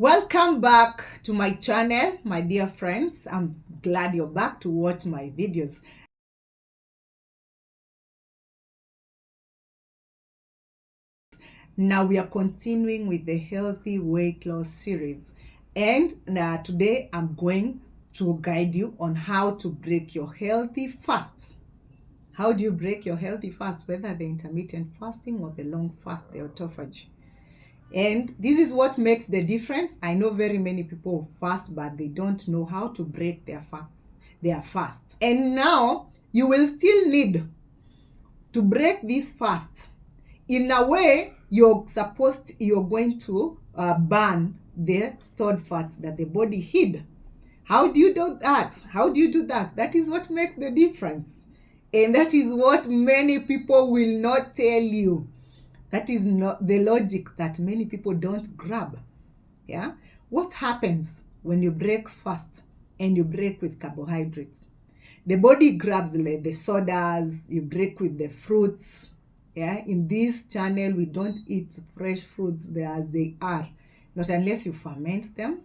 Welcome back to my channel, my dear friends. I'm glad you're back to watch my videos. Now we are continuing with the healthy weight loss series, and today I'm going to guide you on how to break your healthy fasts. How do you break your healthy fast, whether the intermittent fasting or the long fast, the autophagy? And this is what makes the difference. I know very many people fast, but they don't know how to break their fast. And now you will still need to break this fast. In a way, you're going to burn the stored fats that the body hid. How do you do that? That is what makes the difference. And that is what many people will not tell you. That is not the logic that many people don't grab. Yeah. What happens when you break fast and you break with carbohydrates? The body grabs the sodas, you break with the fruits. Yeah. In this channel, we don't eat fresh fruits there as they are, not unless you ferment them.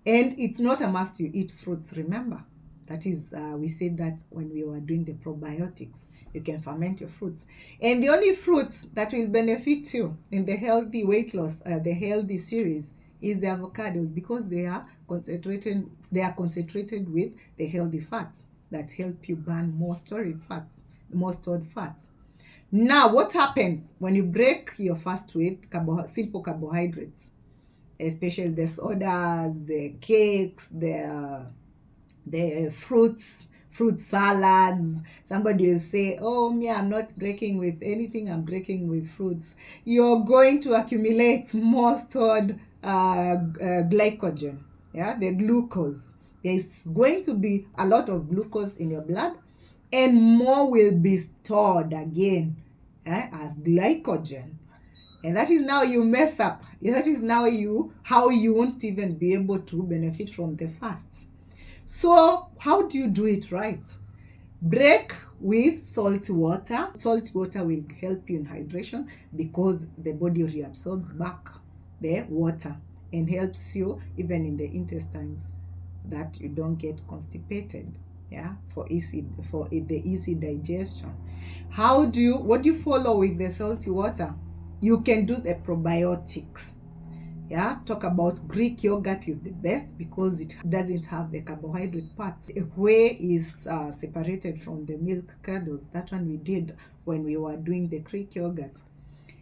And it's not a must you eat fruits, remember. That is, we said that when we were doing the probiotics, you can ferment your fruits. And the only fruits that will benefit you in the healthy weight loss, the healthy series, is the avocados, because they are concentrated with the healthy fats that help you burn more stored fats. Now, what happens when you break your fast with simple carbohydrates? Especially the sodas, the cakes, the fruit salads. Somebody will say, oh, me, I'm not breaking with anything, I'm breaking with fruits. You're going to accumulate more stored glycogen, the glucose. There's going to be a lot of glucose in your blood, and more will be stored again as glycogen. And that is now you mess up. That is now how you won't even be able to benefit from the fast. So how do you do it right? Break with salt water. Salt water will help you in hydration, because the body reabsorbs back the water and helps you even in the intestines, that you don't get constipated, for the easy digestion. What do you follow with the salty water? You can do the probiotics. Talk about Greek yogurt is the best, because it doesn't have the carbohydrate part. Whey is separated from the milk curdles. That one we did when we were doing the Greek yogurt,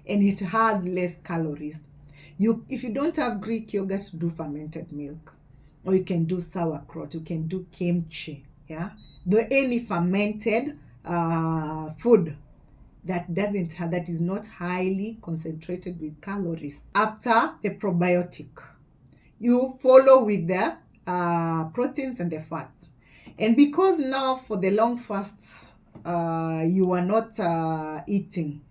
and it has less calories. If you don't have Greek yogurt, do fermented milk, or you can do sauerkraut, you can do kimchi. Any fermented food that is not highly concentrated with calories. After the probiotic, you follow with the proteins and the fats. And because now for the long fasts, you are not eating,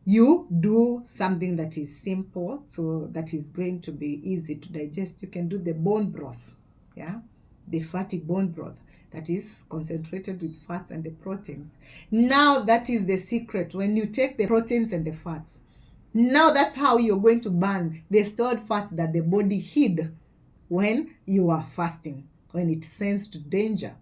you do something that is simple, so that is going to be easy to digest. You can do the bone broth, the fatty bone broth that is concentrated with fats and the proteins. Now that is the secret. When you take the proteins and the fats, now that's how you're going to burn the stored fats that the body hid when you are fasting, when it sensed danger.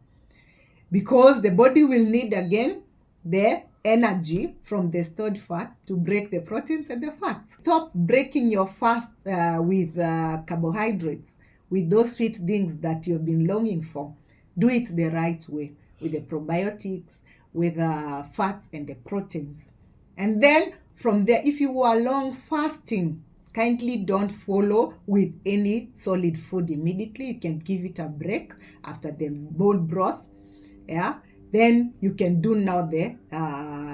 Because the body will need again the energy from the stored fats to break the proteins and the fats. Stop breaking your fast with carbohydrates, with those sweet things that you've been longing for. Do it the right way, with the probiotics, with the fats and the proteins. And then from there, if you are long fasting, kindly don't follow with any solid food immediately. You can give it a break after the bone broth. Then you can do now the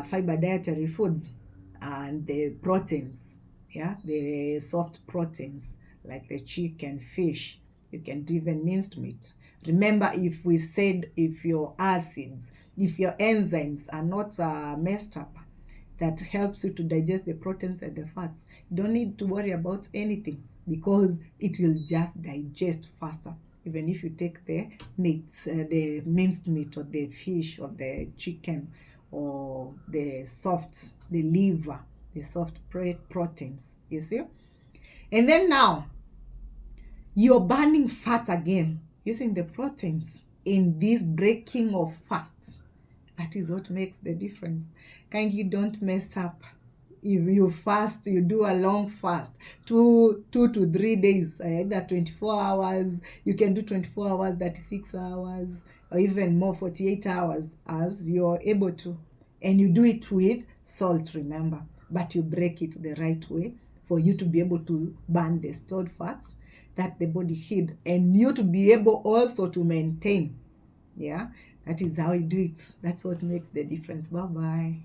fiber dietary foods and the proteins, the soft proteins like the chicken, fish. You can do even minced meat. Remember, if we said if your acids, if your enzymes are not messed up, that helps you to digest the proteins and the fats, you don't need to worry about anything, because it will just digest faster. Even if you take the meats, the minced meat, or the fish, or the chicken, or the liver, the soft proteins, you see. And then now, you're burning fat again using the proteins in this breaking of fasts. That is what makes the difference. Kindly don't mess up. If you fast, you do a long fast, 2 to 3 days, either 24 hours. You can do 24 hours, 36 hours, or even more, 48 hours, as you're able to. And you do it with salt, remember. But you break it the right way for you to be able to burn the stored fats that the body hid, and you to be able also to maintain. Yeah, that is how you do it. That's what makes the difference. Bye bye.